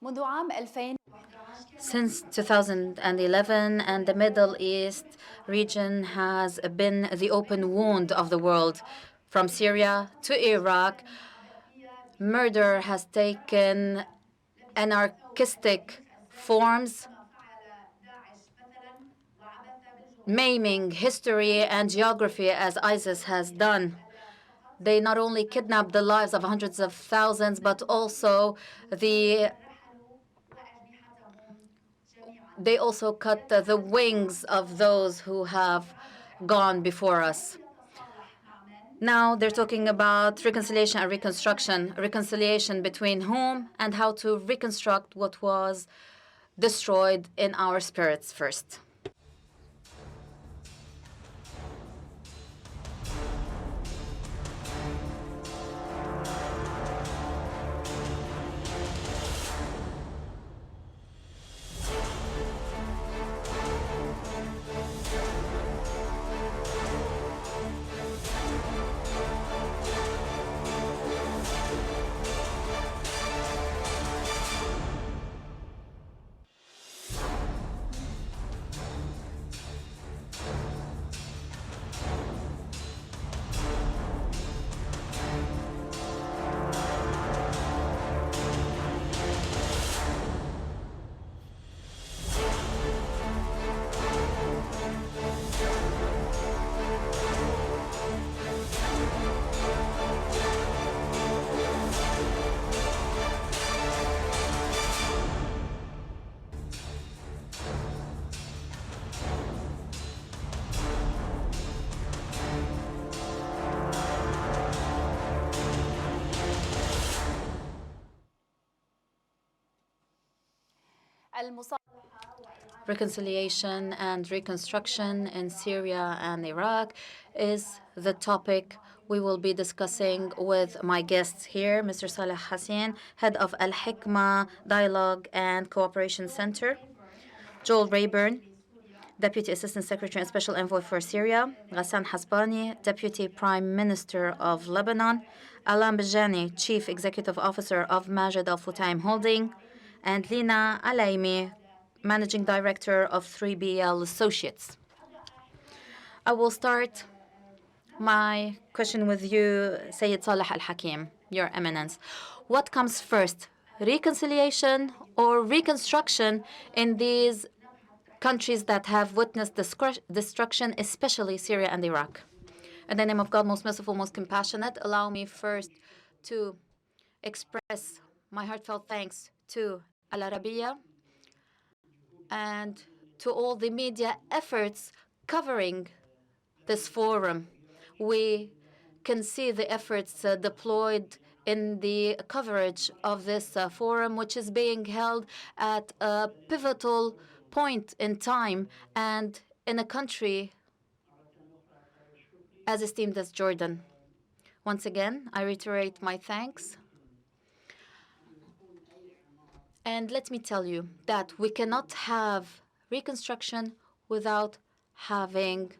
منذ عام 2000 Since 2011, and the Middle East region has been the open wound of the world. From Syria to Iraq, murder has taken anarchistic forms, maiming history and geography as ISIS has done. They not only kidnapped the lives of hundreds of thousands, but also they also cut the wings of those who have gone before us. Now they're talking about reconciliation and reconstruction. Reconciliation between whom and how to reconstruct what was destroyed in our spirits first. Reconciliation and reconstruction in Syria and Iraq is the topic we will be discussing with my guests here, Mr. Saleh Hassin, head of Al Hikma Dialogue and Cooperation Center, Joel Rayburn, Deputy Assistant Secretary and Special Envoy for Syria, Ghassan Hasbani, Deputy Prime Minister of Lebanon, Alam Bijani, Chief Executive Officer of Majid Al Futtaim Holding, and Lina Alaimi, Managing Director of 3BL Associates. I will start my question with you, Sayyid Saleh Al Hakim, Your Eminence. What comes first, reconciliation or reconstruction in these countries that have witnessed destruction, especially Syria and Iraq? In the name of God, most merciful, most compassionate, allow me first to express my heartfelt thanks to Al Arabiya and to all the media efforts covering this forum. We can see the efforts deployed in the coverage of this forum, which is being held at a pivotal point in time and in a country as esteemed as Jordan. Once again, I reiterate my thanks. And let me tell you that we cannot have reconstruction without having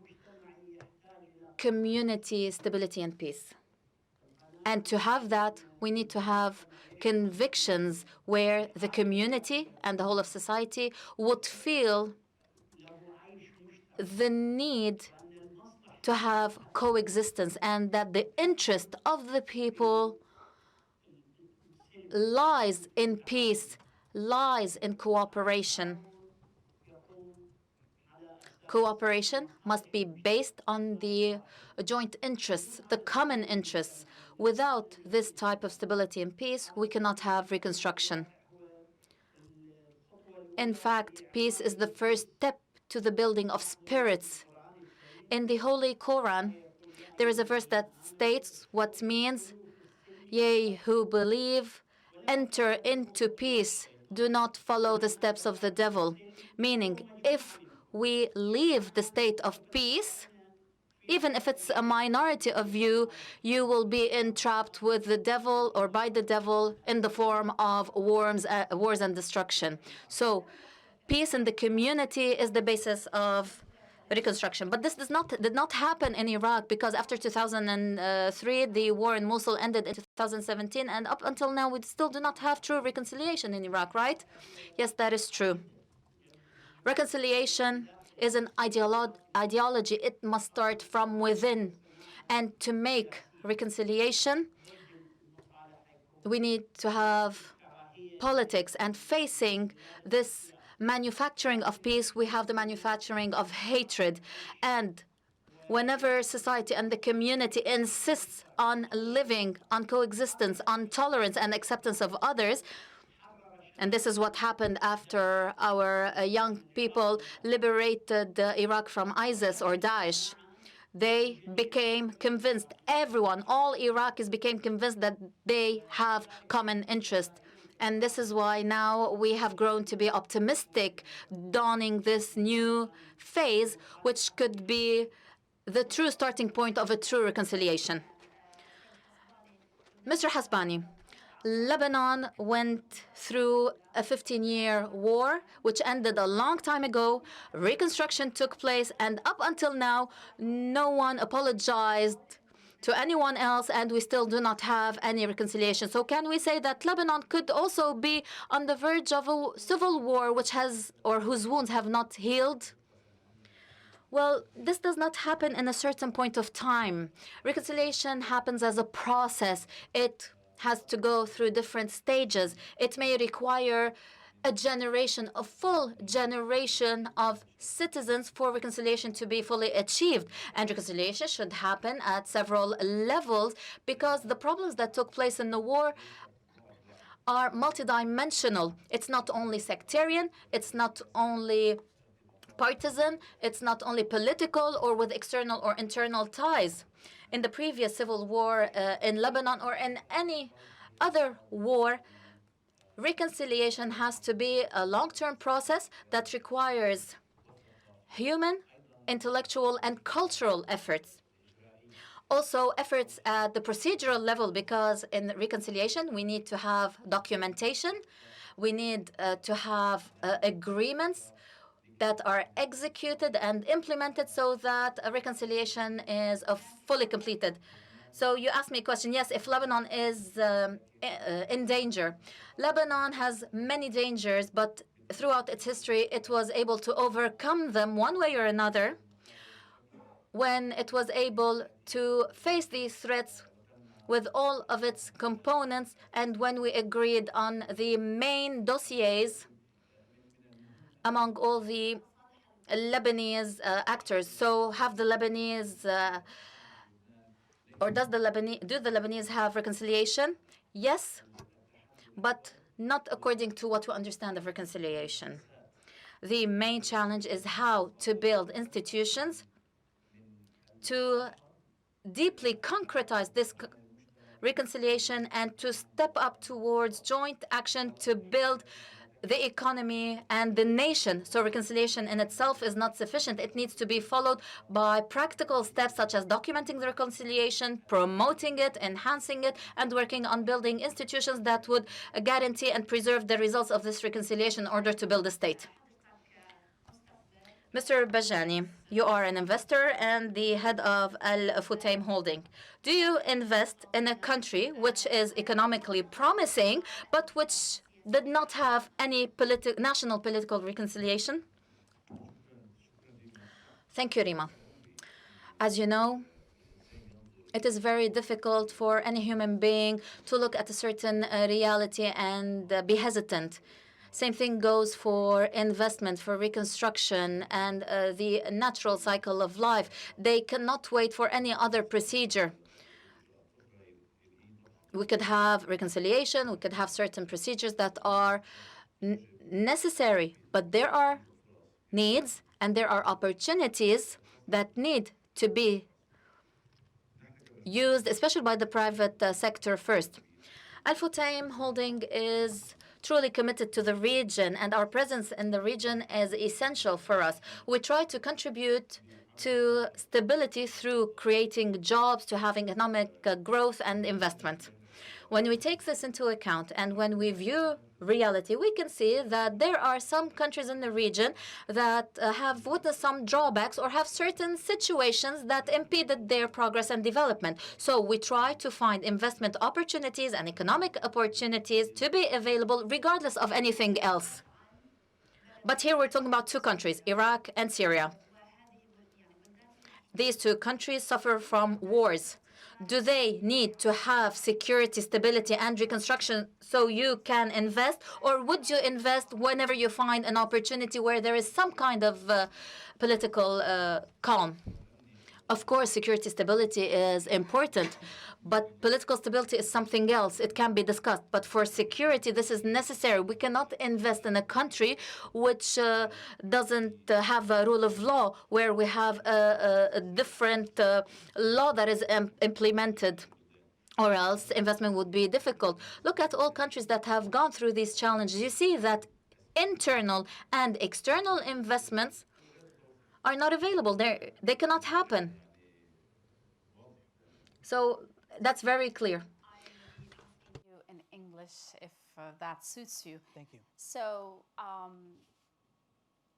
community stability and peace. And to have that, we need to have convictions where the community and the whole of society would feel the need to have coexistence and that the interest of the people lies in peace, lies in cooperation. Cooperation must be based on the joint interests, the common interests. Without this type of stability and peace, we cannot have reconstruction. In fact, peace is the first step to the building of spirits. In the Holy Quran, there is a verse that states what means, "Ye who believe, enter into peace, do not follow the steps of the devil." Meaning, if we leave the state of peace, even if it's a minority of you, you will be entrapped with the devil or by the devil in the form of wars and destruction. So peace in the community is the basis of reconstruction. But this did not happen in Iraq, because after 2003, the war in Mosul ended in 2017, and up until now, we still do not have true reconciliation in Iraq, right? Yes, that is true. Reconciliation is an ideology. It must start from within. And to make reconciliation, we need to have politics. And facing this manufacturing of peace, we have the manufacturing of hatred. And whenever society and the community insists on living, on coexistence, on tolerance and acceptance of others, and this is what happened after our young people liberated Iraq from ISIS or Daesh. They became convinced, everyone, all Iraqis became convinced that they have common interest. And this is why now we have grown to be optimistic, dawning this new phase, which could be the true starting point of a true reconciliation. Mr. Hasbani, Lebanon went through a 15-year war, which ended a long time ago. Reconstruction took place, and up until now, no one apologized to anyone else, and we still do not have any reconciliation. So can we say that Lebanon could also be on the verge of a civil war which has, or whose wounds have not healed? Well, this does not happen in a certain point of time. Reconciliation happens as a process. It has to go through different stages. It may require a generation, a full generation of citizens for reconciliation to be fully achieved. And reconciliation should happen at several levels, because the problems that took place in the war are multidimensional. It's not only sectarian, it's not only partisan, it's not only political or with external or internal ties. In the previous civil war in Lebanon or in any other war, reconciliation has to be a long-term process that requires human, intellectual, and cultural efforts. Also, efforts at the procedural level, because in reconciliation, we need to have documentation. We need to have agreements that are executed and implemented so that a reconciliation is fully completed. So you asked me a question. Yes, if Lebanon is in danger. Lebanon has many dangers, but throughout its history, it was able to overcome them one way or another when it was able to face these threats with all of its components, and when we agreed on the main dossiers among all the Lebanese actors. So have the Lebanese, or do the Lebanese have reconciliation? Yes, but not according to what we understand of reconciliation. The main challenge is how to build institutions to deeply concretize this reconciliation and to step up towards joint action to build the economy and the nation. So reconciliation in itself is not sufficient. It needs to be followed by practical steps such as documenting the reconciliation, promoting it, enhancing it, and working on building institutions that would guarantee and preserve the results of this reconciliation in order to build a state. Mr. Bajani, you are an investor and the head of Al Futtaim Holding. Do you invest in a country which is economically promising, but which did not have any national political reconciliation? Thank you, Rima. As you know, it is very difficult for any human being to look at a certain reality and be hesitant. Same thing goes for investment, for reconstruction, and the natural cycle of life. They cannot wait for any other procedure. We could have reconciliation, we could have certain procedures that are necessary, but there are needs and there are opportunities that need to be used, especially by the private sector first. Al Futtaim Holding is truly committed to the region, and our presence in the region is essential for us. We try to contribute to stability through creating jobs, to having economic growth and investment. When we take this into account and when we view reality, we can see that there are some countries in the region that have witnessed some drawbacks or have certain situations that impeded their progress and development. So we try to find investment opportunities and economic opportunities to be available regardless of anything else. But here we're talking about two countries, Iraq and Syria. These two countries suffer from wars. Do they need to have security, stability, and reconstruction so you can invest? Or would you invest whenever you find an opportunity where there is some kind of political calm? Of course, security stability is important, but political stability is something else. It can be discussed. But for security, this is necessary. We cannot invest in a country which doesn't have a rule of law, where we have a different law that is implemented, or else investment would be difficult. Look at all countries that have gone through these challenges. You see that internal and external investments are not available. They cannot happen. So that's very clear. You in English, if that suits you. Thank you. So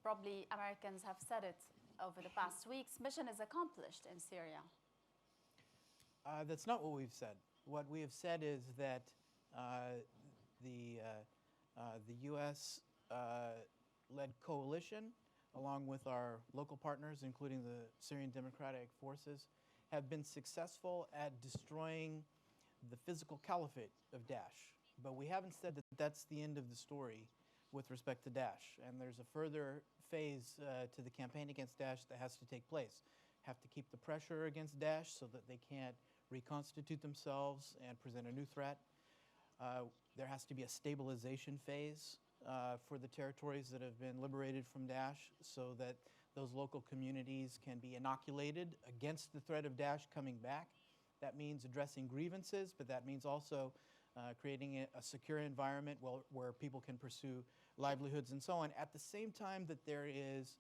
probably Americans have said it over the past weeks. Mission is accomplished in Syria. That's not what we've said. What we have said is that the U.S. Led coalition, along with our local partners, including the Syrian Democratic Forces, have been successful at destroying the physical caliphate of Daesh. But we haven't said that that's the end of the story with respect to Daesh. And there's a further phase to the campaign against Daesh that has to take place. Have to keep the pressure against Daesh so that they can't reconstitute themselves and present a new threat. There has to be a stabilization phase for the territories that have been liberated from Daesh, so that those local communities can be inoculated against the threat of Daesh coming back. That means addressing grievances, but that means also creating a secure environment where people can pursue livelihoods and so on. At the same time that there is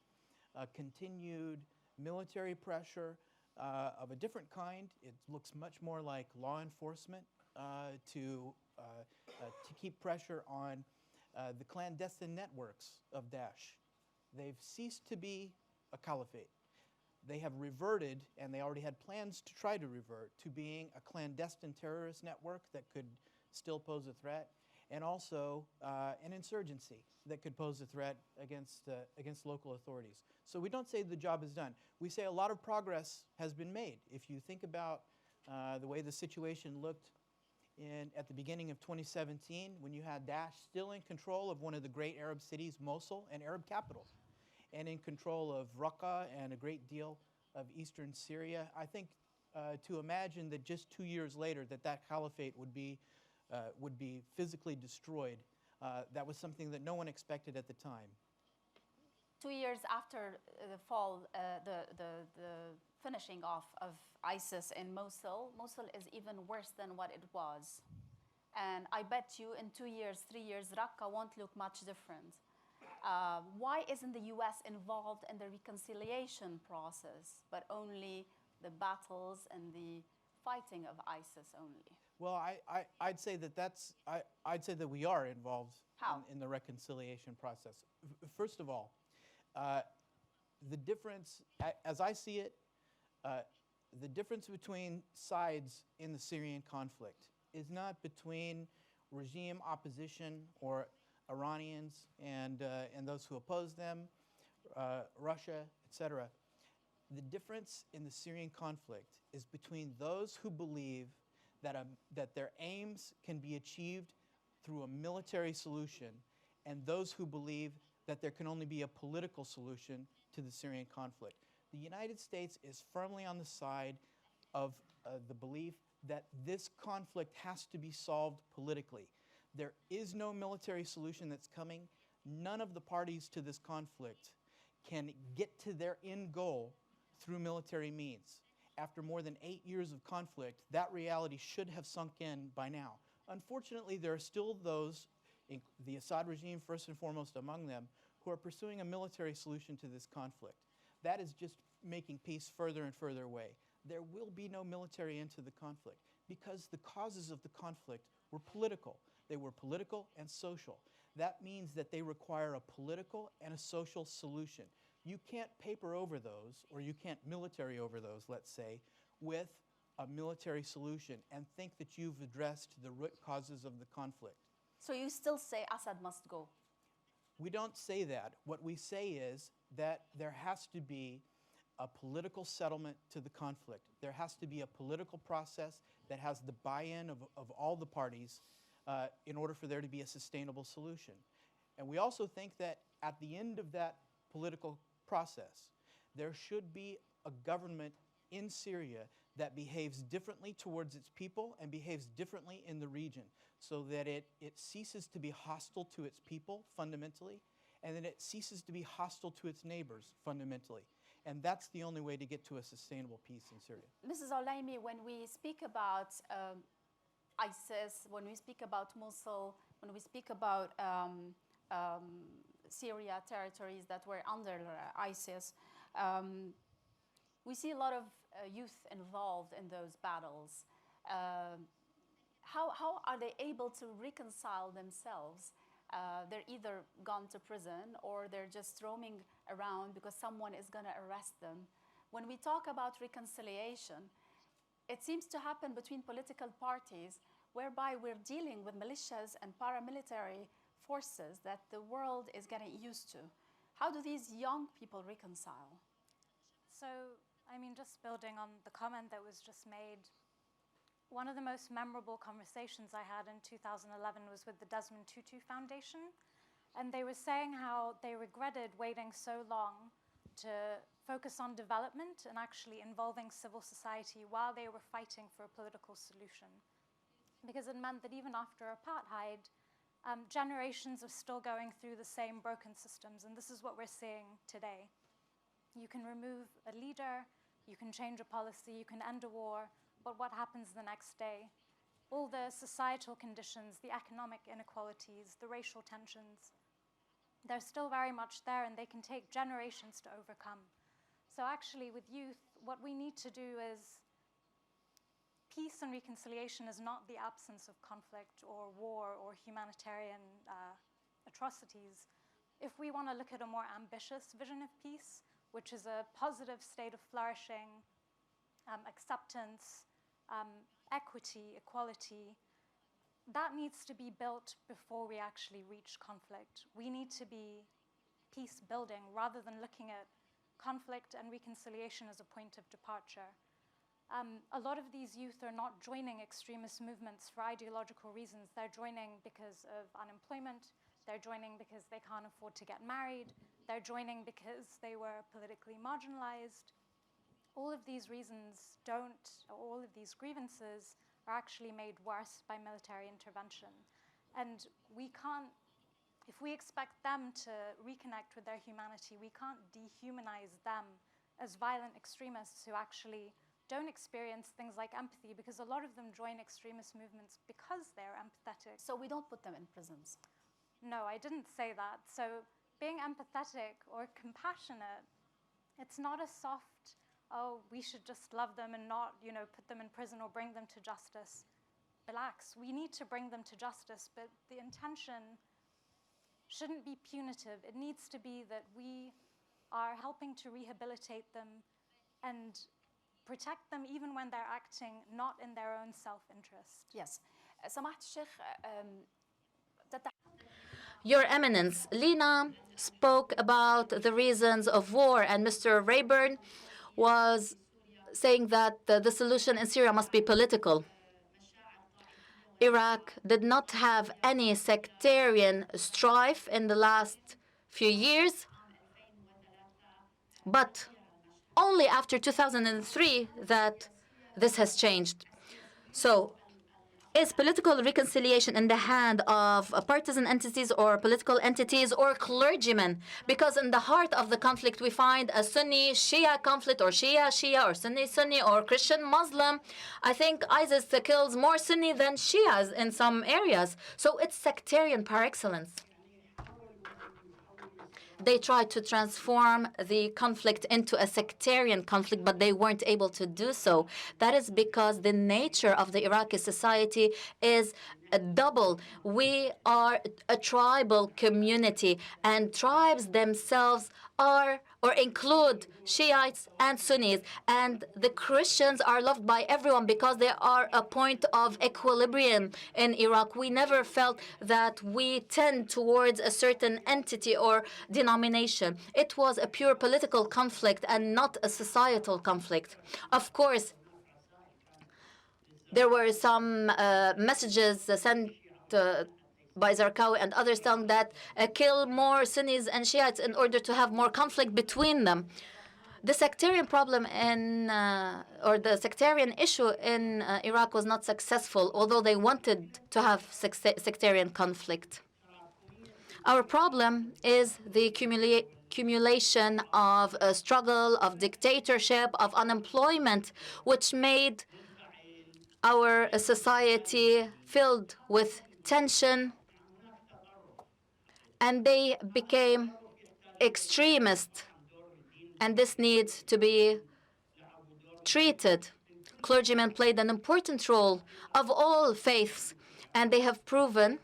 continued military pressure of a different kind. It looks much more like law enforcement to keep pressure on the clandestine networks of Daesh. They've ceased to be a caliphate. They have reverted, and they already had plans to try to revert, to being a clandestine terrorist network that could still pose a threat, and also an insurgency that could pose a threat against local authorities. So we don't say the job is done. We say a lot of progress has been made. If you think about the way the situation looked at the beginning of 2017, when you had Daesh still in control of one of the great Arab cities, Mosul, an Arab capital, and in control of Raqqa and a great deal of eastern Syria, I think to imagine that just 2 years later that caliphate would be physically destroyed, that was something that no one expected at the time. 2 years after the fall, the finishing off of ISIS in Mosul, Mosul is even worse than what it was. And I bet you in 2 years, 3 years, Raqqa won't look much different. Why isn't the US involved in the reconciliation process, but only the battles and the fighting of ISIS only? Well, I'd say that we are involved in the reconciliation process. First of all, the difference, as I see it, the difference between sides in the Syrian conflict is not between regime opposition or Iranians and those who oppose them, Russia, etc. The difference in the Syrian conflict is between those who believe that their aims can be achieved through a military solution and those who believe that there can only be a political solution to the Syrian conflict. The United States is firmly on the side of the belief that this conflict has to be solved politically. There is no military solution that's coming. None of the parties to this conflict can get to their end goal through military means. After more than 8 years of conflict, that reality should have sunk in by now. Unfortunately, there are still those, the Assad regime first and foremost among them, who are pursuing a military solution to this conflict. That is just making peace further and further away. There will be no military end to the conflict because the causes of the conflict were political. They were political and social. That means that they require a political and a social solution. You can't paper over those, or you can't military over those, let's say, with a military solution and think that you've addressed the root causes of the conflict. So you still say Assad must go? We don't say that. What we say is that there has to be a political settlement to the conflict. There has to be a political process that has the buy-in of all the parties in order for there to be a sustainable solution. And we also think that at the end of that political process, there should be a government in Syria that behaves differently towards its people and behaves differently in the region, so that it ceases to be hostile to its people fundamentally, and then it ceases to be hostile to its neighbors fundamentally. And that's the only way to get to a sustainable peace in Syria. Mrs. Olaimi, when we speak about ISIS, when we speak about Mosul, when we speak about Syria territories that were under ISIS, we see a lot of youth involved in those battles. How are they able to reconcile themselves? They're either gone to prison or they're just roaming around because someone is going to arrest them. When we talk about reconciliation, it seems to happen between political parties, whereby we're dealing with militias and paramilitary forces that the world is getting used to. How do these young people reconcile? So, I mean, just building on the comment that was just made, one of the most memorable conversations I had in 2011 was with the Desmond Tutu Foundation. And they were saying how they regretted waiting so long to focus on development and actually involving civil society while they were fighting for a political solution. Because it meant that even after apartheid, generations are still going through the same broken systems. And this is what we're seeing today. You can remove a leader, you can change a policy, you can end a war, but what happens the next day? All the societal conditions, the economic inequalities, the racial tensions, they're still very much there, and they can take generations to overcome. So actually with youth, what we need to do is, peace and reconciliation is not the absence of conflict or war or humanitarian atrocities. If we want to look at a more ambitious vision of peace, which is a positive state of flourishing, acceptance, equity, equality, that needs to be built before we actually reach conflict. We need to be peace building rather than looking at conflict and reconciliation as a point of departure. A lot of these youth are not joining extremist movements for ideological reasons. They're joining because of unemployment. They're joining because they can't afford to get married. They're joining because they were politically marginalized. All of these reasons all of these grievances are actually made worse by military intervention. And if we expect them to reconnect with their humanity, we can't dehumanize them as violent extremists who actually don't experience things like empathy, because a lot of them join extremist movements because they're empathetic. So we don't put them in prisons? No, I didn't say that. So being empathetic or compassionate, it's not a soft, oh, we should just love them and not, put them in prison or bring them to justice. Relax. We need to bring them to justice, but the intention shouldn't be punitive. It needs to be that we are helping to rehabilitate them and protect them even when they're acting not in their own self-interest. Yes. سماحة الشيخ, Your Eminence, Lina spoke about the reasons of war, and Mr. Rayburn was saying that the solution in Syria must be political. Iraq did not have any sectarian strife in the last few years, but only after 2003 that this has changed. So, is political reconciliation in the hand of partisan entities or political entities or clergymen? Because in the heart of the conflict, we find a Sunni-Shia conflict, or Shia-Shia, or Sunni-Sunni, or Christian-Muslim. I think ISIS kills more Sunni than Shias in some areas. So it's sectarian par excellence. They tried to transform the conflict into a sectarian conflict, but they weren't able to do so. That is because the nature of the Iraqi society is double. We are a tribal community, and tribes themselves are or include Shiites and Sunnis, and the Christians are loved by everyone because they are a point of equilibrium in Iraq. We never felt that we tend towards a certain entity or denomination. It was a pure political conflict and not a societal conflict. Of course, there were some messages sent by Zarqawi and others telling that kill more Sunnis and Shiites in order to have more conflict between them. The sectarian problem or the sectarian issue in Iraq was not successful, although they wanted to have sectarian conflict. Our problem is the accumulation of a struggle, of dictatorship, of unemployment, which made our society filled with tension, and they became extremist, and this needs to be treated. Clergymen played an important role of all faiths, and they have proven,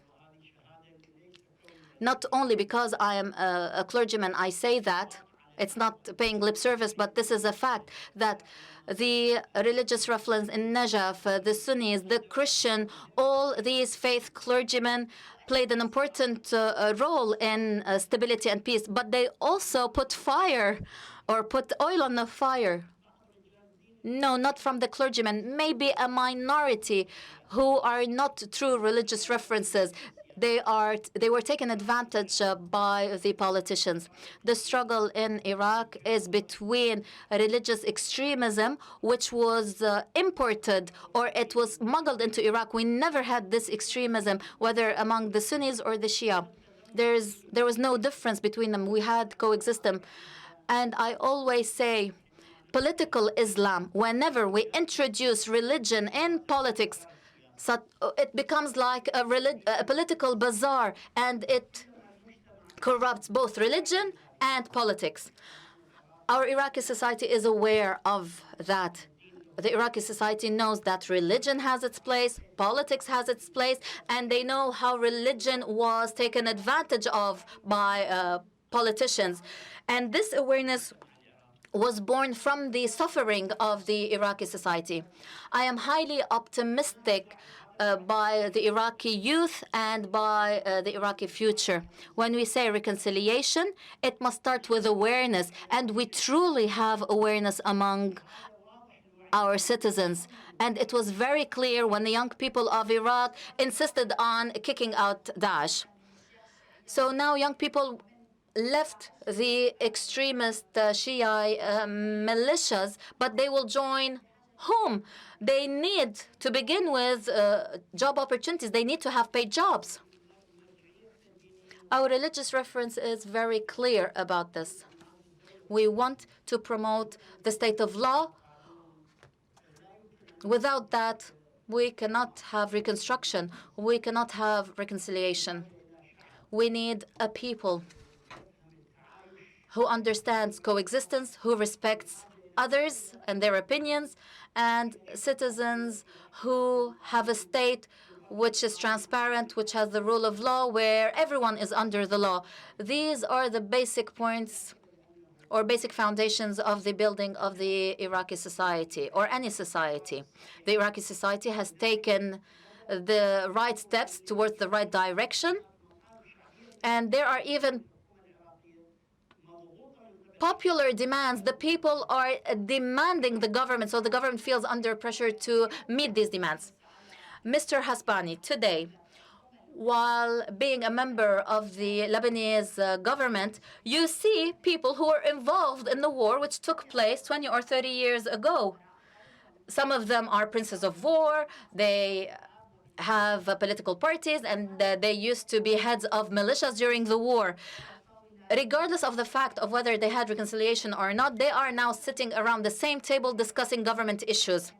not only because I am a clergyman, I say that, it's not paying lip service, but this is a fact, that the religious reference in Najaf, the Sunnis, the Christian, all these faith clergymen played an important role in stability and peace, but they also put fire or put oil on the fire. No, not from the clergymen. Maybe a minority who are not true religious references. They were taken advantage by the politicians. The struggle in Iraq is between religious extremism, which was imported or it was smuggled into Iraq. We never had this extremism, whether among the Sunnis or the Shia. There was no difference between them. We had coexistence. And I always say, political Islam, whenever we introduce religion in politics, so it becomes like a political bazaar, and it corrupts both religion and politics. Our Iraqi society is aware of that. The Iraqi society knows that religion has its place, politics has its place, and they know how religion was taken advantage of by politicians. And this awareness was born from the suffering of the Iraqi society. I am highly optimistic by the Iraqi youth and by the Iraqi future. When we say reconciliation, it must start with awareness, and we truly have awareness among our citizens. And it was very clear when the young people of Iraq insisted on kicking out Daesh. So now young people left the extremist Shia militias, but they will join whom? They need to begin with job opportunities. They need to have paid jobs. Our religious reference is very clear about this. We want to promote the state of law. Without that, we cannot have reconstruction. We cannot have reconciliation. We need a people who understands coexistence, who respects others and their opinions, and citizens who have a state which is transparent, which has the rule of law, where everyone is under the law. These are the basic points or basic foundations of the building of the Iraqi society, or any society. The Iraqi society has taken the right steps towards the right direction, and there are even popular demands. The people are demanding the government, so the government feels under pressure to meet these demands. Mr. Hasbani, today, while being a member of the Lebanese government, you see people who are involved in the war which took place 20 or 30 years ago. Some of them are princes of war. They have political parties, and they used to be heads of militias during the war. Regardless of the fact of whether they had reconciliation or not, they are now sitting around the same table discussing government issues.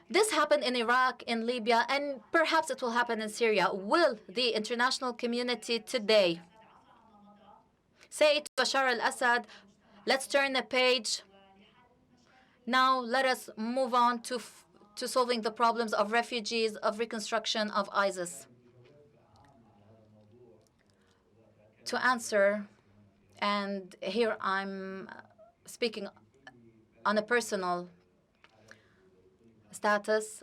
This happened in Iraq, in Libya, and perhaps it will happen in Syria. Will the international community today say to Bashar al-Assad, let's turn the page, now let us move on to solving the problems of refugees, of reconstruction of ISIS. To answer, and here I'm speaking on a personal status,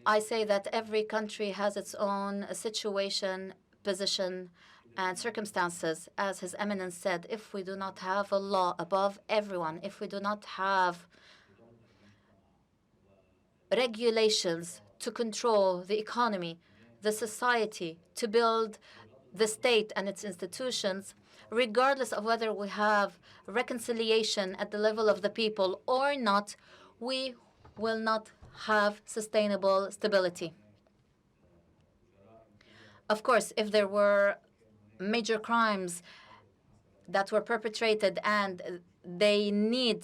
I say that every country has its own situation, position, and circumstances. As His Eminence said, if we do not have a law above everyone, if we do not have regulations to control the economy, the society, to build the state and its institutions, regardless of whether we have reconciliation at the level of the people or not, we will not have sustainable stability. Of course, if there were major crimes that were perpetrated and they need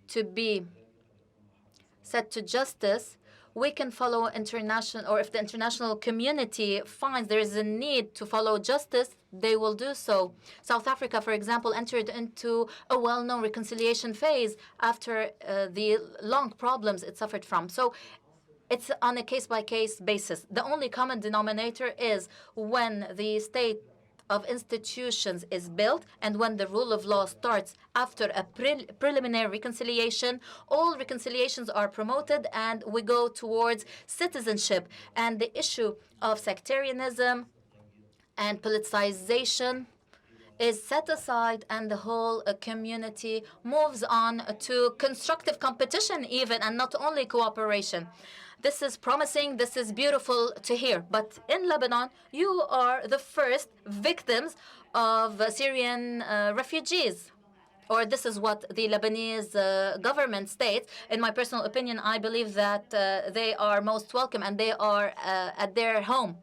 to be set to justice, we can follow international, or if the international community finds there is a need to follow justice, they will do so. South Africa, for example, entered into a well-known reconciliation phase after the long problems it suffered from. So it's on a case-by-case basis. The only common denominator is when the state of institutions is built and when the rule of law starts after a preliminary reconciliation, all reconciliations are promoted and we go towards citizenship. And the issue of sectarianism and politicization is set aside and the whole community moves on to constructive competition even, and not only cooperation. This is promising, this is beautiful to hear. But in Lebanon, you are the first victims of Syrian refugees. Or this is what the Lebanese government states. In my personal opinion, I believe that they are most welcome and they are at their home.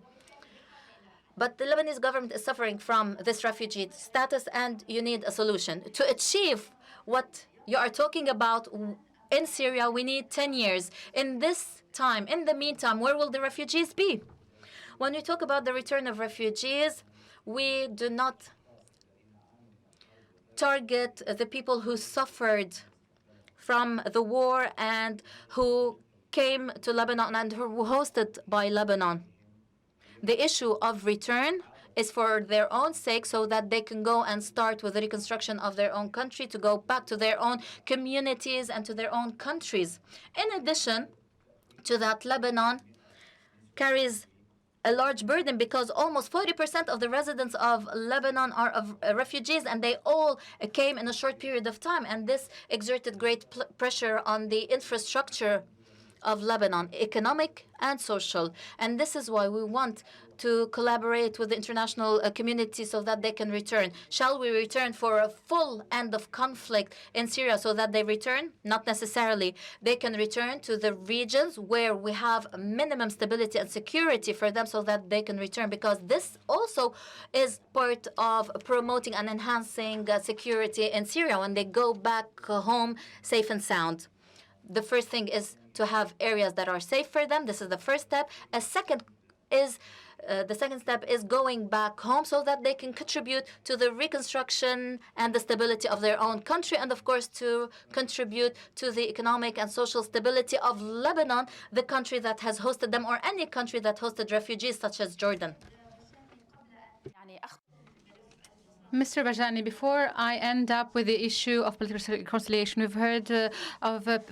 But the Lebanese government is suffering from this refugee status, and you need a solution. To achieve what you are talking about in Syria, we need 10 years. In this time, in the meantime, where will the refugees be? When we talk about the return of refugees, we do not target the people who suffered from the war and who came to Lebanon and who were hosted by Lebanon. The issue of return is for their own sake, so that they can go and start with the reconstruction of their own country, to go back to their own communities and to their own countries. In addition to that, Lebanon carries a large burden because almost 40% of the residents of Lebanon are of refugees, and they all came in a short period of time. And this exerted great pressure on the infrastructure of Lebanon, economic and social. And this is why we want to collaborate with the international community so that they can return. Shall we return for a full end of conflict in Syria so that they return? Not necessarily. They can return to the regions where we have minimum stability and security for them so that they can return, because this also is part of promoting and enhancing security in Syria when they go back home safe and sound. The first thing is to have areas that are safe for them. This is the first step. The second step is going back home so that they can contribute to the reconstruction and the stability of their own country, and of course to contribute to the economic and social stability of Lebanon, the country that has hosted them, or any country that hosted refugees such as Jordan. Mr. Bajani, before I end up with the issue of political reconciliation, we've heard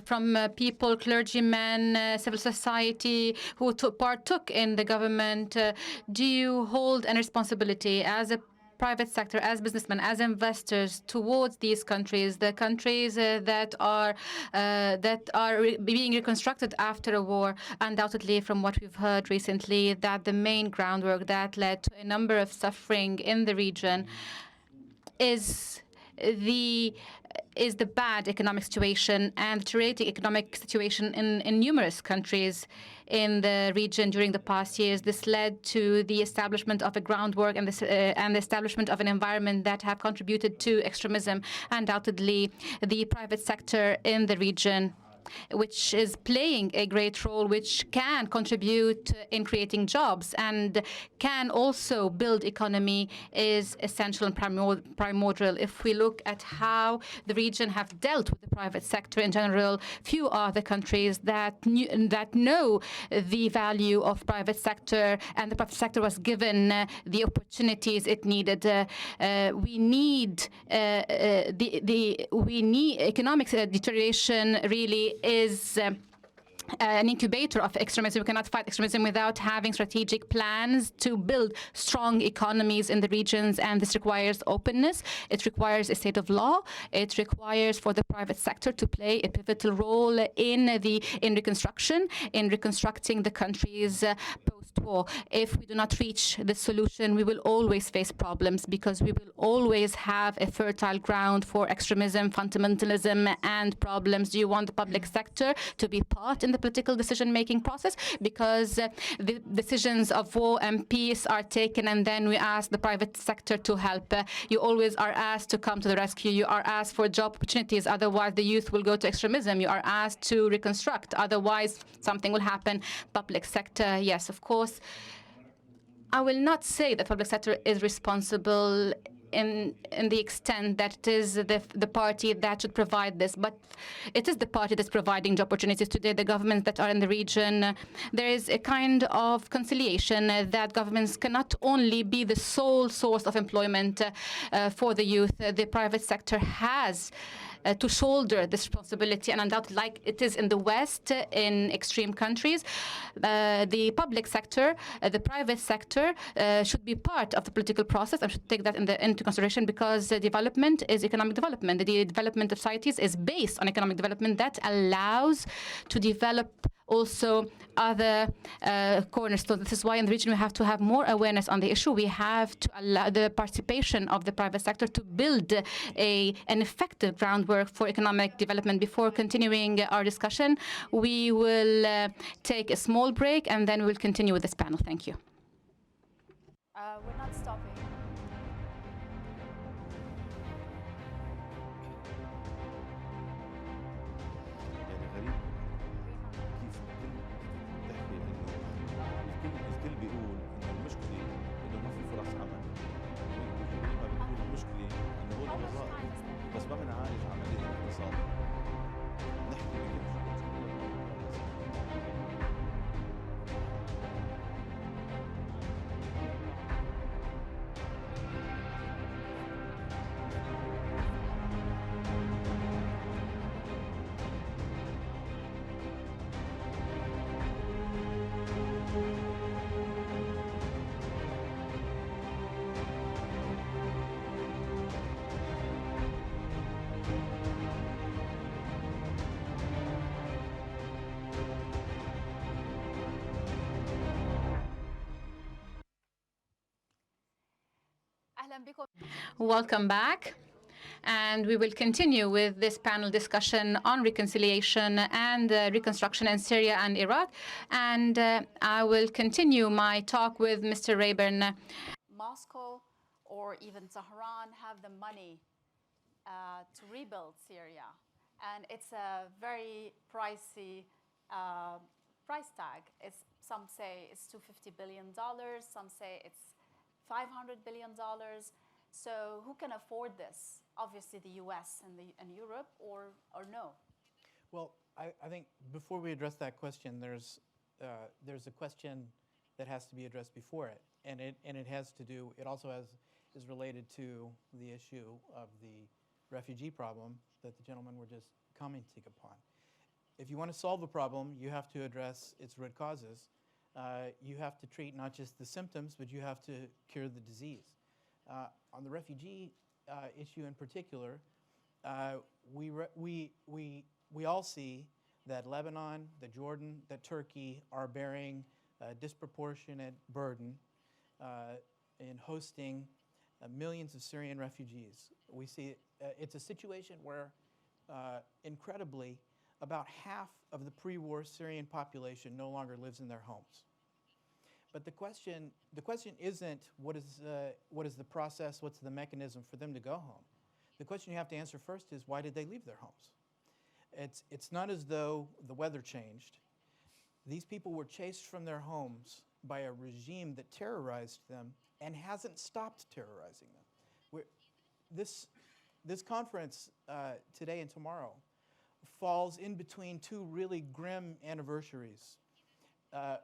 from people, clergymen, civil society who partook in the government. Do you hold any responsibility as a private sector, as businessmen, as investors towards these countries, the countries that are being reconstructed after a war? Undoubtedly, from what we've heard recently, that the main groundwork that led to a number of suffering in the region is the bad economic situation and deteriorating economic situation in numerous countries in the region during the past years. This led to the establishment of a groundwork and the establishment of an environment that have contributed to extremism. Undoubtedly, the private sector in the region which is playing a great role, which can contribute in creating jobs and can also build economy, is essential and primordial. If we look at how the region have dealt with the private sector in general, few are the countries that know the value of private sector, and the private sector was given the opportunities it needed. We need economic deterioration really is an incubator of extremism. We cannot fight extremism without having strategic plans to build strong economies in the regions, and this requires openness. It requires a state of law. It requires for the private sector to play a pivotal role in reconstruction, in reconstructing the countries post-war. If we do not reach the solution, we will always face problems, because we will always have a fertile ground for extremism, fundamentalism, and problems. Do you want the public sector to be part in the political decision-making process? Because the decisions of war and peace are taken, and then we ask the private sector to help. You always are asked to come to the rescue. You are asked for job opportunities. Otherwise, the youth will go to extremism. You are asked to reconstruct. Otherwise, something will happen. Public sector, yes, of course. I will not say that public sector is responsible in the extent that it is the party that should provide this, but it is the party that's providing job opportunities today. The governments that are in the region, there is a kind of conciliation that governments cannot only be the sole source of employment for the youth. The private sector has to shoulder this responsibility, and undoubtedly, like it is in the West, in extreme countries, the public sector, the private sector should be part of the political process and should take that into consideration, because development is economic development. The development of societies is based on economic development that allows to develop also other cornerstones. This is why in the region we have to have more awareness on the issue. We have to allow the participation of the private sector to build an effective groundwork for economic development. Before continuing our discussion, we will take a small break, and then we'll continue with this panel. Thank you. We're not stopping. يعني غريب كيف الكل بتحكي انه الكل بيقول انه المشكله انه ما في فرص عمل، ما بتقول المشكله انه هو الوظائف، بس ما بنعالج عمليه الاقتصاد. نحكي بكل Welcome back. And we will continue with this panel discussion on reconciliation and reconstruction in Syria and Iraq. And I will continue my talk with Mr. Rayburn. Moscow or even Tehran have the money to rebuild Syria. And it's a very pricey price tag. Some say it's $250 billion, some say it's $500 billion. So who can afford this? Obviously the US and Europe, or no? Well, I think before we address that question, there's a question that has to be addressed before it, and it has to do. It also is related to the issue of the refugee problem that the gentlemen were just commenting upon. If you want to solve a problem, you have to address its root causes. You have to treat not just the symptoms, but you have to cure the disease. On the refugee issue in particular, we all see that Lebanon, that Jordan, that Turkey are bearing a disproportionate burden in hosting millions of Syrian refugees. We see it's a situation where, incredibly, about half of the pre-war Syrian population no longer lives in their homes. But the question isn't what is the process, what's the mechanism for them to go home. The question you have to answer first is, why did they leave their homes? It's not as though the weather changed. These people were chased from their homes by a regime that terrorized them and hasn't stopped terrorizing them. This conference today and tomorrow falls in between two really grim anniversaries.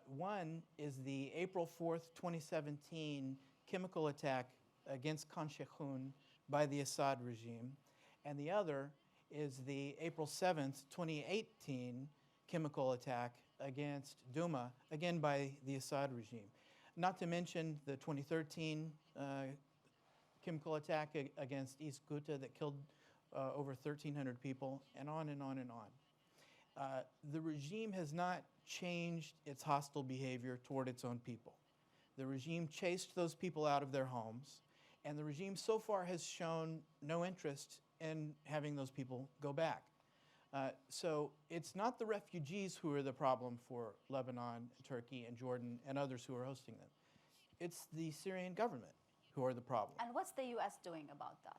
One is the April 4th, 2017 chemical attack against Khan Sheikhoun by the Assad regime, and the other is the April 7th, 2018 chemical attack against Douma, again by the Assad regime. Not to mention the 2013 chemical attack against East Ghouta that killed over 1,300 people, and on and on and on. The regime has not changed its hostile behavior toward its own people. The regime chased those people out of their homes, and the regime so far has shown no interest in having those people go back. So it's not the refugees who are the problem for Lebanon, Turkey, and Jordan, and others who are hosting them. It's the Syrian government who are the problem. And what's the U.S. doing about that?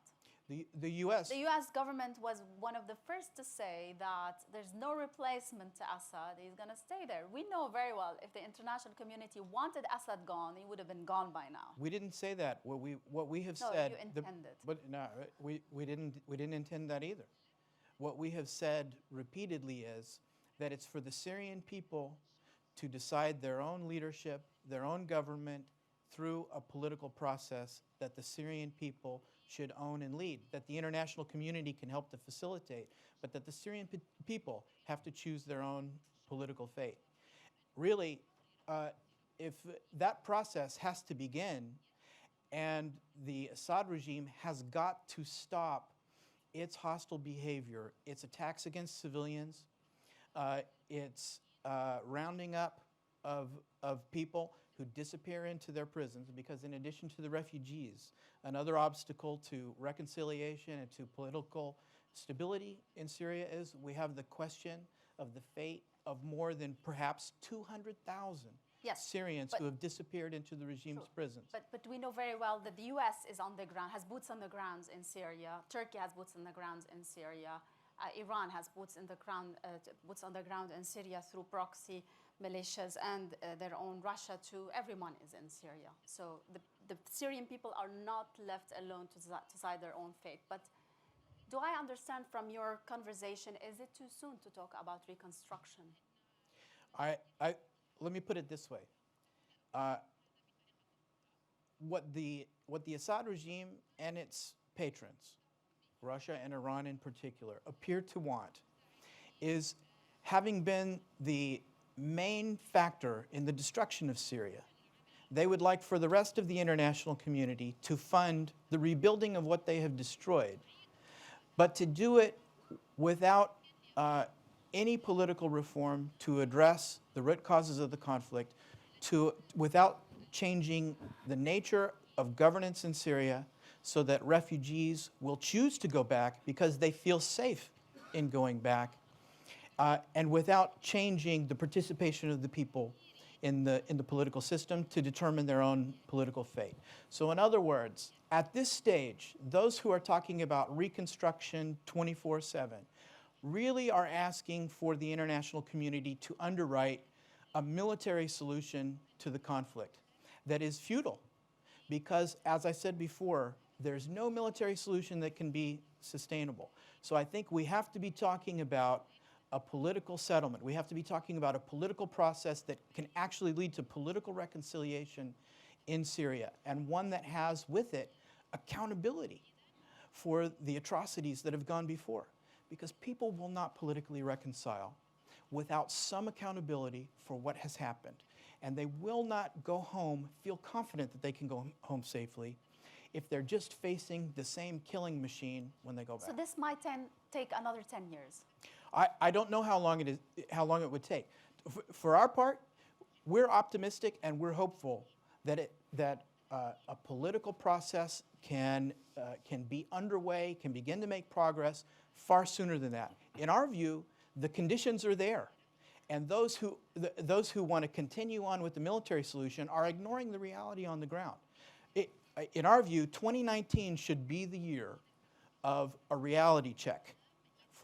The U.S. The U.S. government was one of the first to say that there's no replacement to Assad. He's going to stay there. We know very well if the international community wanted Assad gone, he would have been gone by now. We didn't say that. What we have No, said. you intended. But no, we didn't intend that either. What we have said repeatedly is that it's for the Syrian people to decide their own leadership, their own government, through a political process that the Syrian people should own and lead, that the international community can help to facilitate, but that the Syrian people have to choose their own political fate. Really, if that process has to begin, and the Assad regime has got to stop its hostile behavior, its attacks against civilians, its rounding up of people who disappear into their prisons, because in addition to the refugees, another obstacle to reconciliation and to political stability in Syria is we have the question of the fate of more than perhaps 200,000 Yes, Syrians but- who have disappeared into the regime's True. prisons. But we know very well that the U.S. is on the ground, has boots on the ground in Syria. Turkey has boots on the ground in Syria. Iran has boots on the ground in Syria through proxy militias and their own Russia too. Everyone is in Syria. So the Syrian people are not left alone to decide their own fate. But do I understand from your conversation, is it too soon to talk about reconstruction? Let me put it this way. What the Assad regime and its patrons, Russia and Iran in particular, appear to want is, having been the main factor in the destruction of Syria, they would like for the rest of the international community to fund the rebuilding of what they have destroyed, but to do it without any political reform to address the root causes of the conflict, without changing the nature of governance in Syria so that refugees will choose to go back because they feel safe in going back, and without changing the participation of the people in the political system to determine their own political fate. So in other words, at this stage, those who are talking about reconstruction 24/7 really are asking for the international community to underwrite a military solution to the conflict that is futile, because, as I said before, there's no military solution that can be sustainable. So I think we have to be talking about a political settlement. We have to be talking about a political process that can actually lead to political reconciliation in Syria, and one that has with it accountability for the atrocities that have gone before. Because people will not politically reconcile without some accountability for what has happened. And they will not go home, feel confident that they can go home safely, if they're just facing the same killing machine when they go back. So this might take another 10 years. I don't know how long it would take. For our part, we're optimistic and we're hopeful that a political process can be underway, can begin to make progress far sooner than that. In our view, the conditions are there, and those who want to continue on with the military solution are ignoring the reality on the ground. In our view, 2019 should be the year of a reality check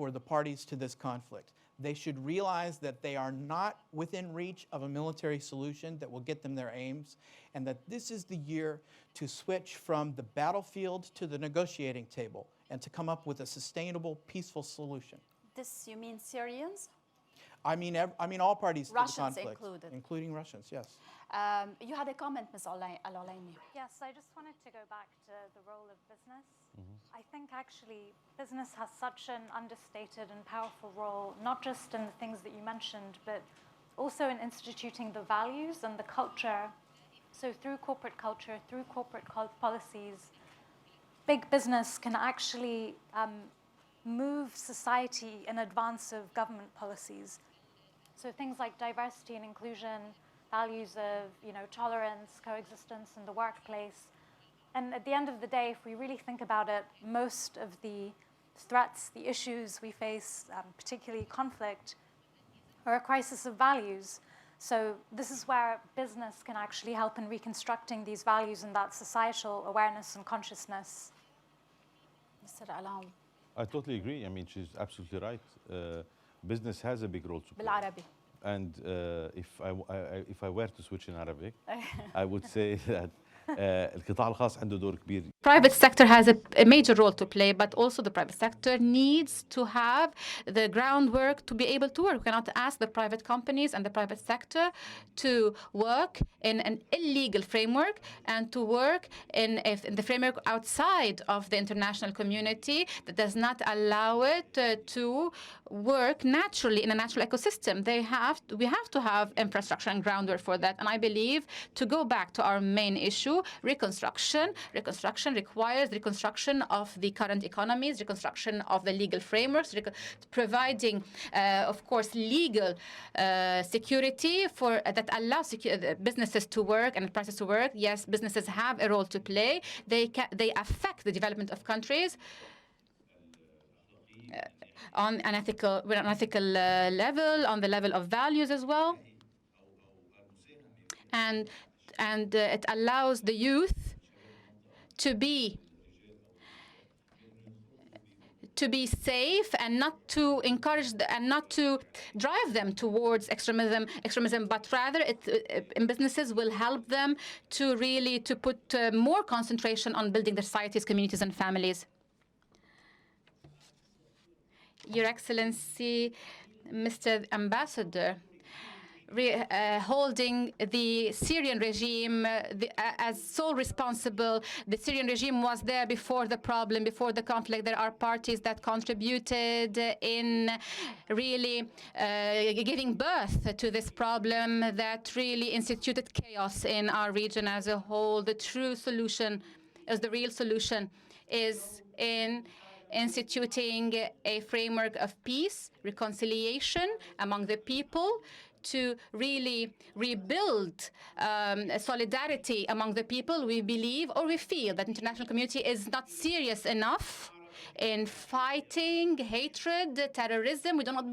for the parties to this conflict. They should realize that they are not within reach of a military solution that will get them their aims, and that this is the year to switch from the battlefield to the negotiating table and to come up with a sustainable, peaceful solution. This, you mean Syrians? I mean all parties to the Russians conflict, included. including Russians, yes. You had a comment, Ms. Al-Olaimi. Yes, I just wanted to go back to the role of business. I think actually business has such an understated and powerful role, not just in the things that you mentioned, but also in instituting the values and the culture. So through corporate culture, through corporate policies, big business can actually move society in advance of government policies. So things like diversity and inclusion, values of tolerance, coexistence in the workplace. And at the end of the day, if we really think about it, most of the threats, the issues we face, particularly conflict, are a crisis of values. So this is where business can actually help in reconstructing these values and that societal awareness and consciousness. Mr. Alam. I totally agree. I mean, she's absolutely right. Business has a big role to play. بالعربي. And if I were to switch in Arabic, I would say that القطاع الخاص عنده دور كبير. Private sector has a major role to play, but also the private sector needs to have the groundwork to be able to work. We cannot ask the private companies and the private sector to work in an illegal framework and to work in the framework outside of the international community that does not allow it to work naturally in a natural ecosystem. We have to have infrastructure and groundwork for that. And I believe, to go back to our main issue, reconstruction requires reconstruction of the current economies, reconstruction of the legal frameworks, providing, of course, legal security that allows businesses to work and prices to work. Yes, businesses have a role to play. They affect the development of countries on an ethical level, on the level of values as well. And it allows the youth to be safe and not to encourage and not to drive them towards extremism, but rather businesses will help them to really put more concentration on building their societies, communities, and families. Your Excellency, Mr. Ambassador, holding the Syrian regime as sole responsible. The Syrian regime was there before the problem, before the conflict. There are parties that contributed in really giving birth to this problem that really instituted chaos in our region as a whole. The real solution is in instituting a framework of peace, reconciliation among the people, to really rebuild solidarity among the people. We believe, or we feel, that the international community is not serious enough in fighting hatred, terrorism. We do not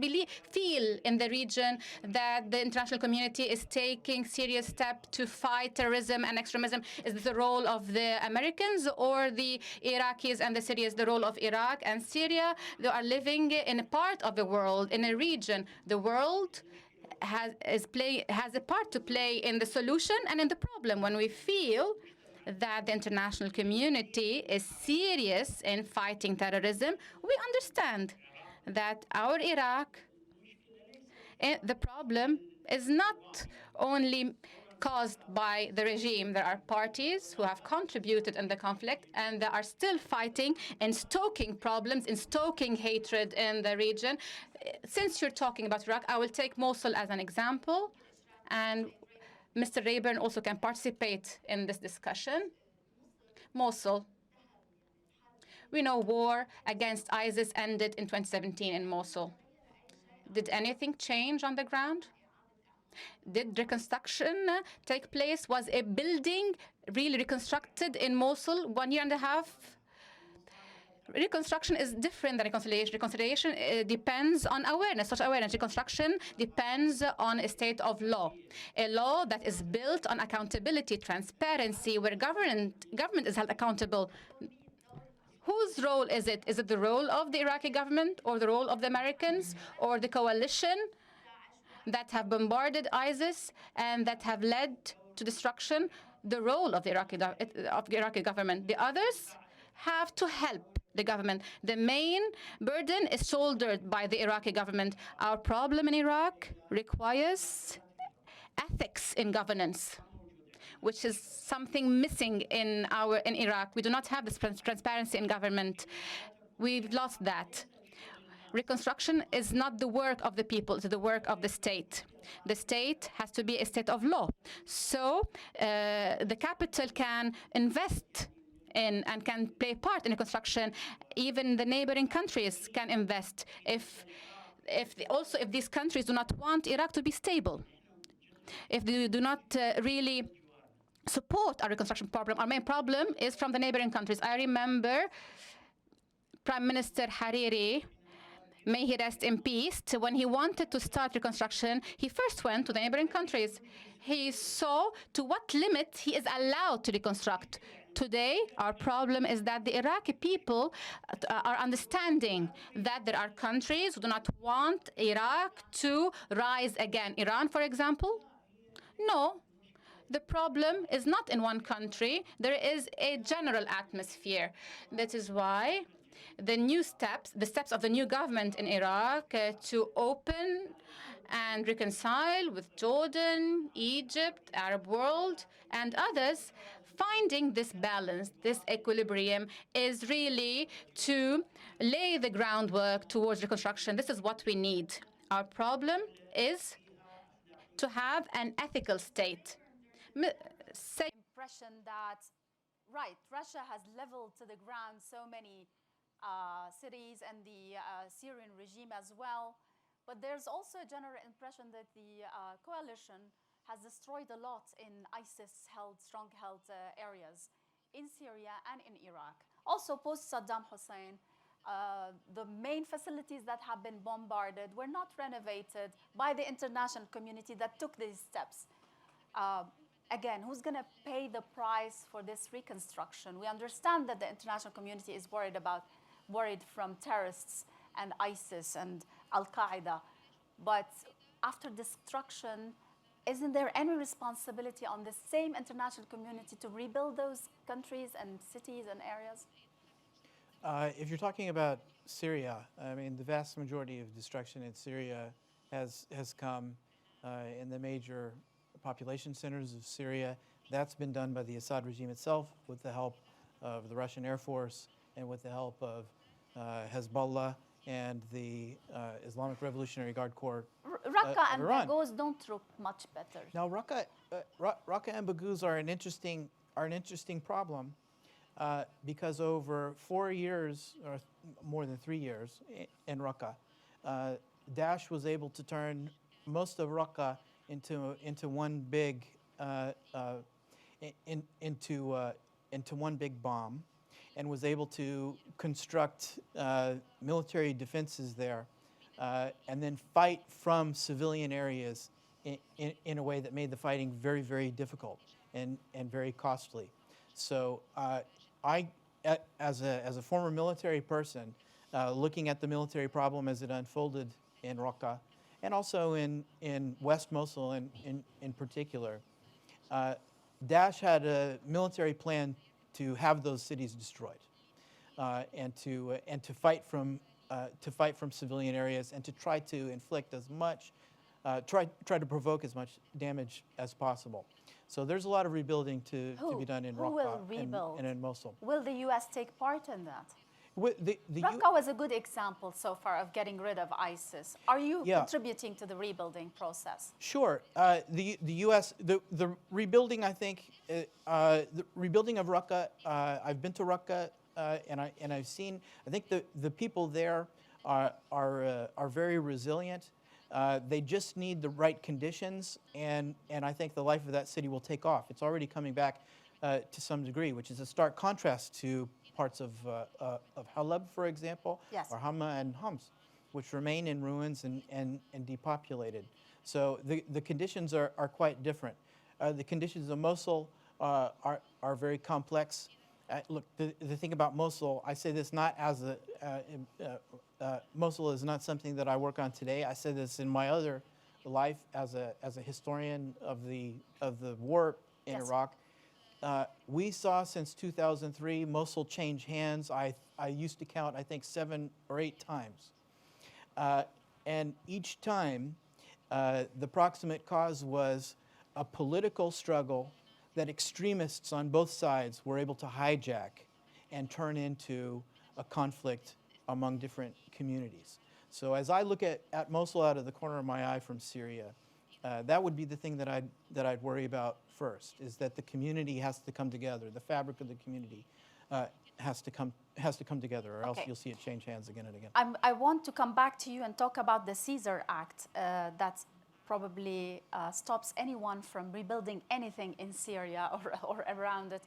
feel in the region that the international community is taking serious steps to fight terrorism and extremism. Is this the role of the Americans or the Iraqis and the Syrians? The role of Iraq and Syria. They are living in a part of the world, in a region. The world has a part to play in the solution and in the problem. When we feel that the international community is serious in fighting terrorism, we understand that our Iraq, the problem is not only caused by the regime. There are parties who have contributed in the conflict and they are still fighting and stoking problems and stoking hatred in the region. Since you're talking about Iraq, I will take Mosul as an example, and Mr. Rayburn also can participate in this discussion. Mosul. We know war against ISIS ended in 2017 in Mosul. Did anything change on the ground? Did reconstruction take place? Was a building really reconstructed in Mosul 1 year and a half? Reconstruction is different than reconciliation. Reconciliation depends on awareness, social awareness. Reconstruction depends on a state of law, a law that is built on accountability, transparency, where government is held accountable. Whose role is it? Is it the role of the Iraqi government or the role of the Americans or the coalition that have bombarded ISIS and that have led to destruction? The role of the Iraqi government. The others have to help the government. The main burden is shouldered by the Iraqi government. Our problem in Iraq requires ethics in governance, which is something missing in Iraq. We do not have this transparency in government. We've lost that. Reconstruction is not the work of the people, it's the work of the state. The state has to be a state of law. So the capital can invest in and can play part in reconstruction. Even the neighboring countries can invest if these countries do not want Iraq to be stable. If they do not really support our reconstruction program, our main problem is from the neighboring countries. I remember Prime Minister Hariri, may he rest in peace, when he wanted to start reconstruction, he first went to the neighboring countries. He saw to what limit he is allowed to reconstruct. Today, our problem is that the Iraqi people are understanding that there are countries who do not want Iraq to rise again. Iran, for example? No. The problem is not in one country. There is a general atmosphere. That is why the steps of the new government in Iraq to open and reconcile with Jordan, Egypt, Arab world, and others, finding this balance, this equilibrium, is really to lay the groundwork towards reconstruction. This is what we need. Our problem is to have an ethical state. Impression that, right, Russia has leveled to the ground so many cities and the Syrian regime as well. But there's also a general impression that the coalition has destroyed a lot in ISIS-held, strong-held areas in Syria and in Iraq. Also, post-Saddam Hussein, the main facilities that have been bombarded were not renovated by the international community that took these steps. Again, who's going to pay the price for this reconstruction? We understand that the international community is worried from terrorists and ISIS and Al-Qaeda. But after destruction, isn't there any responsibility on the same international community to rebuild those countries and cities and areas? If you're talking about Syria, I mean, the vast majority of destruction in Syria has come in the major population centers of Syria. That's been done by the Assad regime itself with the help of the Russian Air Force and with the help of Hezbollah and the Islamic Revolutionary Guard Corps. Raqqa and Iran. Baghouz don't look much better. Now, Raqqa and Baghouz are an interesting problem because over 4 years, or more than 3 years, in Raqqa, Daesh was able to turn most of Raqqa into one big into one big bomb, and was able to construct military defenses there, and then fight from civilian areas in a way that made the fighting very, very difficult and very costly. So as a former military person, looking at the military problem as it unfolded in Raqqa, and also in West Mosul in particular, Daesh had a military plan to have those cities destroyed, and to fight from civilian areas, and to try to inflict as much, try to provoke as much damage as possible. So there's a lot of rebuilding to be done in Raqqa and in Mosul. Will the U.S. take part in that? The Raqqa was a good example so far of getting rid of ISIS. Are you contributing to the rebuilding process? Sure. The U.S. the rebuilding, I think, the rebuilding of Raqqa. I've been to Raqqa and I've seen. I think the people there are very resilient. They just need the right conditions, and I think the life of that city will take off. It's already coming back to some degree, which is a stark contrast to parts of Halab, for example, or Hama and Homs, which remain in ruins and depopulated. So the conditions are quite different. The conditions of Mosul are very complex. Look, the thing about Mosul, I say this not as a, Mosul is not something that I work on today. I said this in my other life as a historian of the war in Yes. Iraq. We saw since 2003 Mosul change hands. I used to count, I think, 7 or 8 times. And each time, the proximate cause was a political struggle that extremists on both sides were able to hijack and turn into a conflict among different communities. So as I look at Mosul out of the corner of my eye from Syria, that would be the thing that I'd worry about first, is that the community has to come together. The fabric of the community has to come together, or else Okay. you'll see it change hands again and again. I want to come back to you and talk about the Caesar Act that probably stops anyone from rebuilding anything in Syria or around it.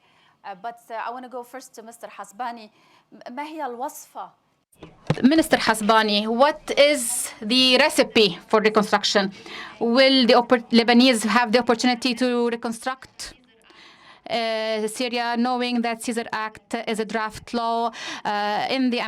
But I want to go first to Mr. Hasbani. ما هي الوصفة Minister Hasbani, what is the recipe for reconstruction? Will the Lebanese have the opportunity to reconstruct Syria, knowing that Caesar Act is a draft law in the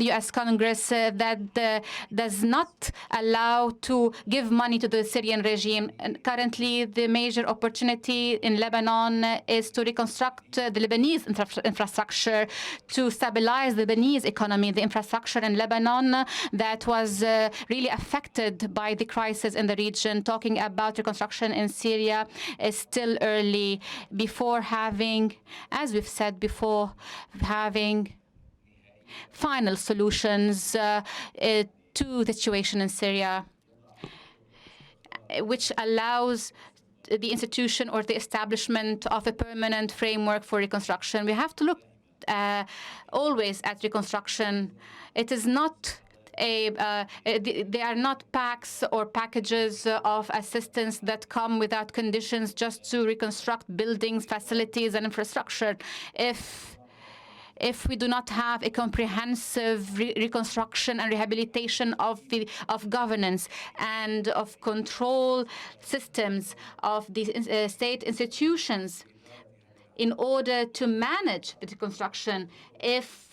U.S. Congress that does not allow to give money to the Syrian regime. And currently, the major opportunity in Lebanon is to reconstruct the Lebanese infrastructure, to stabilize the Lebanese economy, the infrastructure in Lebanon that was really affected by the crisis in the region. Talking about reconstruction in Syria is still early. Before having, as we've said before, having final solutions to the situation in Syria, which allows the institution or the establishment of a permanent framework for reconstruction. We have to look always at reconstruction. It is not they are not packs or packages of assistance that come without conditions just to reconstruct buildings, facilities, and infrastructure. If we do not have a comprehensive reconstruction and rehabilitation of governance and of control systems of the state institutions in order to manage the reconstruction, if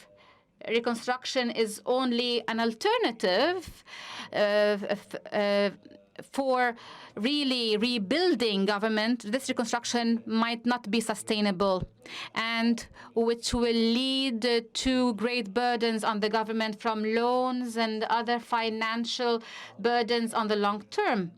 reconstruction is only an alternative for really rebuilding government, this reconstruction might not be sustainable, and which will lead to great burdens on the government from loans and other financial burdens on the long term,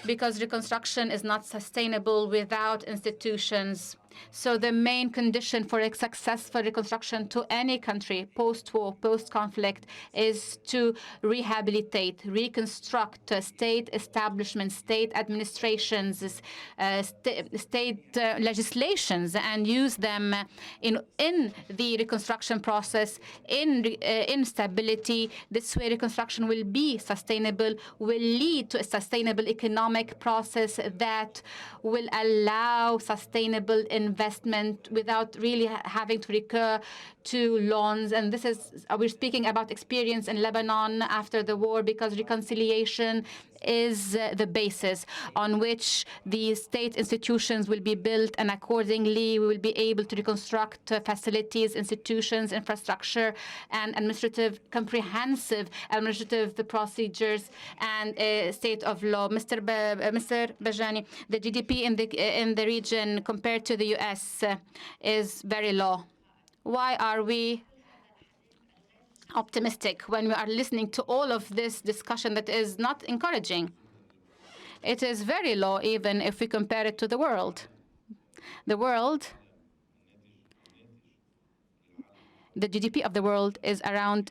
because reconstruction is not sustainable without institutions. So the main condition for a successful reconstruction to any country, post-war, post-conflict, is to rehabilitate, reconstruct state establishments, state administrations, state legislations, and use them in the reconstruction process, in stability. This way, reconstruction will be sustainable, will lead to a sustainable economic process that will allow sustainable investment without really having to recur to loans. And this is, we're speaking about experience in Lebanon after the war, because reconciliation is the basis on which the state institutions will be built, and accordingly we will be able to reconstruct facilities, institutions, infrastructure, and comprehensive administrative procedures and a state of law. Mr. Bajani, the GDP in the region compared to the U.S. is very low. Why are we optimistic when we are listening to all of this discussion that is not encouraging? It is very low, even if we compare it to the world. The GDP of the world is around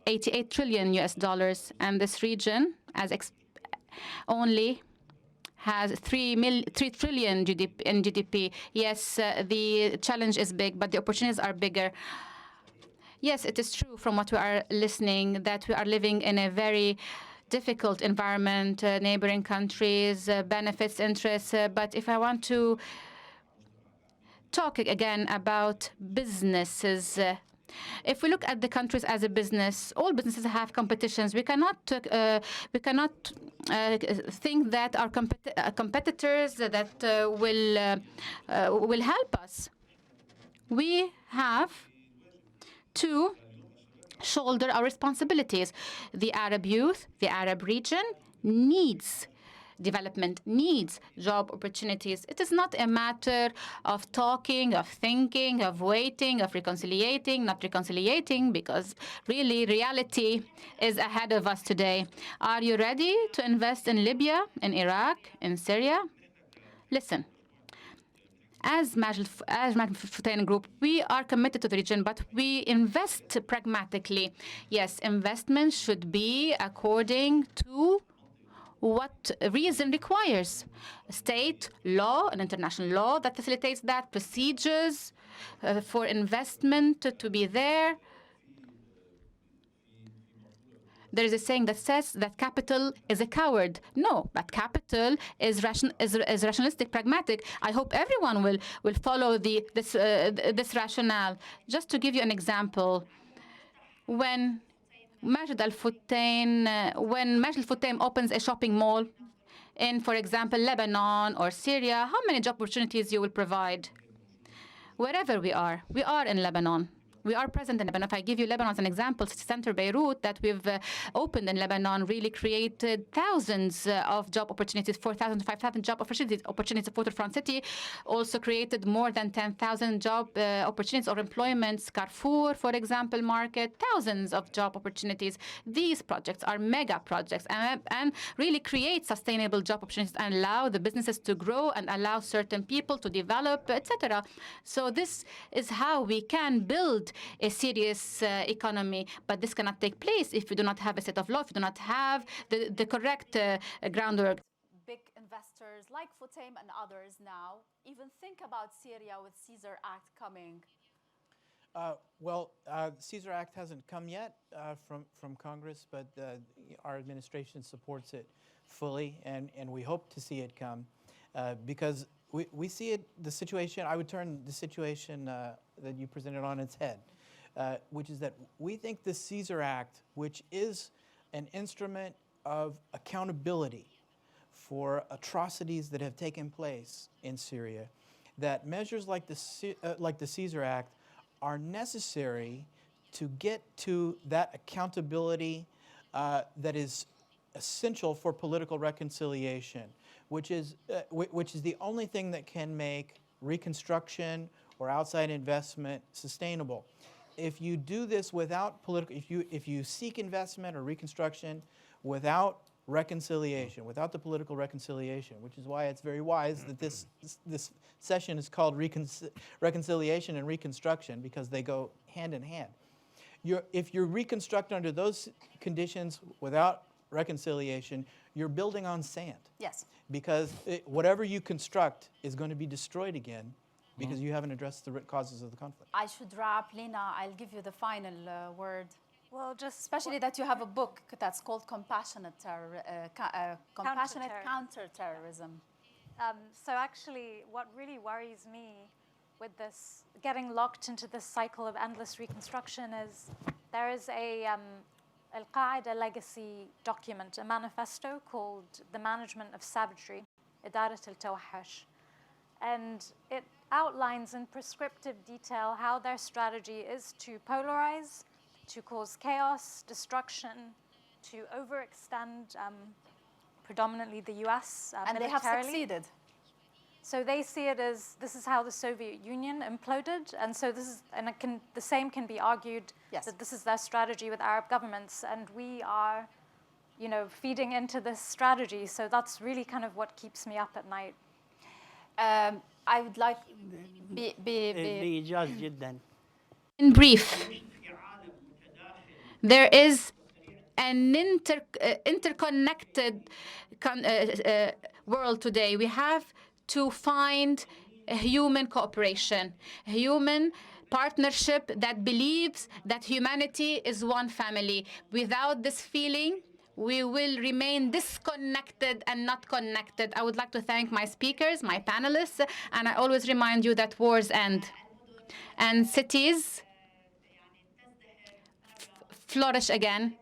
88 trillion US dollars, and this region only has 3 trillion in GDP. Yes, the challenge is big, but the opportunities are bigger. Yes, it is true from what we are listening that we are living in a very difficult environment, neighboring countries, benefits, interests. But if I want to talk again about businesses, if we look at the countries as a business, all businesses have competitions. We cannot think that our competitors that will help us. we have to shoulder our responsibilities. The Arab youth, the Arab region needs development, needs job opportunities. It is not a matter of talking, of thinking, of waiting, of reconciliating, not reconciliating, because really reality is ahead of us today. Are you ready to invest in Libya, in Iraq, in Syria? Listen, as Majid Futain Group, we are committed to the region, but we invest pragmatically. Yes, investment should be according to what reason requires. State law and international law that facilitates that, procedures for investment to be there. There is a saying that says that capital is a coward. No, but capital is rationalistic, pragmatic. I hope everyone will follow this rationale. Just to give you an example, when Majid Al Futtaim opens a shopping mall in, for example, Lebanon or Syria, how many job opportunities you will provide? Wherever we are in Lebanon. We are present in Lebanon. If I give you Lebanon as an example, City Center Beirut that we've opened in Lebanon really created thousands of job opportunities, 4,000 to 5,000 job opportunities. Opportunities for Front City also created more than 10,000 job opportunities or employments. Carrefour, for example, market, thousands of job opportunities. These projects are mega projects and really create sustainable job opportunities and allow the businesses to grow and allow certain people to develop, etc. So this is how we can build a serious economy, but this cannot take place if we do not have a set of law, if we do not have the correct groundwork. Big investors like Futtaim and others now even think about Syria with Caesar Act coming. Caesar Act hasn't come yet from Congress, but our administration supports it fully, and we hope to see it come because we see it, the situation. I would turn the situation that you presented on its head, which is that we think the Caesar Act, which is an instrument of accountability for atrocities that have taken place in Syria, that measures like the Caesar Act are necessary to get to that accountability that is essential for political reconciliation, which is the only thing that can make reconstruction or outside investment sustainable. If you do this without political, if you seek investment or reconstruction without reconciliation, without the political reconciliation, which is why it's very wise that this session is called Reconciliation and Reconstruction, because they go hand in hand. If you reconstruct under those conditions without reconciliation, you're building on sand. Yes. Because whatever you construct is going to be destroyed again because you haven't addressed the root causes of the conflict. I should wrap. Lena, I'll give you the final word. Well, just especially that you have a book that's called Compassionate Counterterrorism. So actually, what really worries me with this, getting locked into this cycle of endless reconstruction, is there is a Al-Qaeda legacy document, a manifesto called The Management of Savagery, Idarat al-Tawahhush. And it outlines in prescriptive detail how their strategy is to polarize, to cause chaos, destruction, to overextend predominantly the US and militarily. They have succeeded. So they see it as this is how the Soviet Union imploded, and so this is, and the same can be argued that this is their strategy with Arab governments, and we are, feeding into this strategy. So that's really kind of what keeps me up at night. I would like in brief, there is an interconnected world today. We have to find a human cooperation, a human partnership that believes that humanity is one family. Without this feeling, we will remain disconnected and not connected. I would like to thank my speakers, my panelists, and I always remind you that wars end and cities flourish again.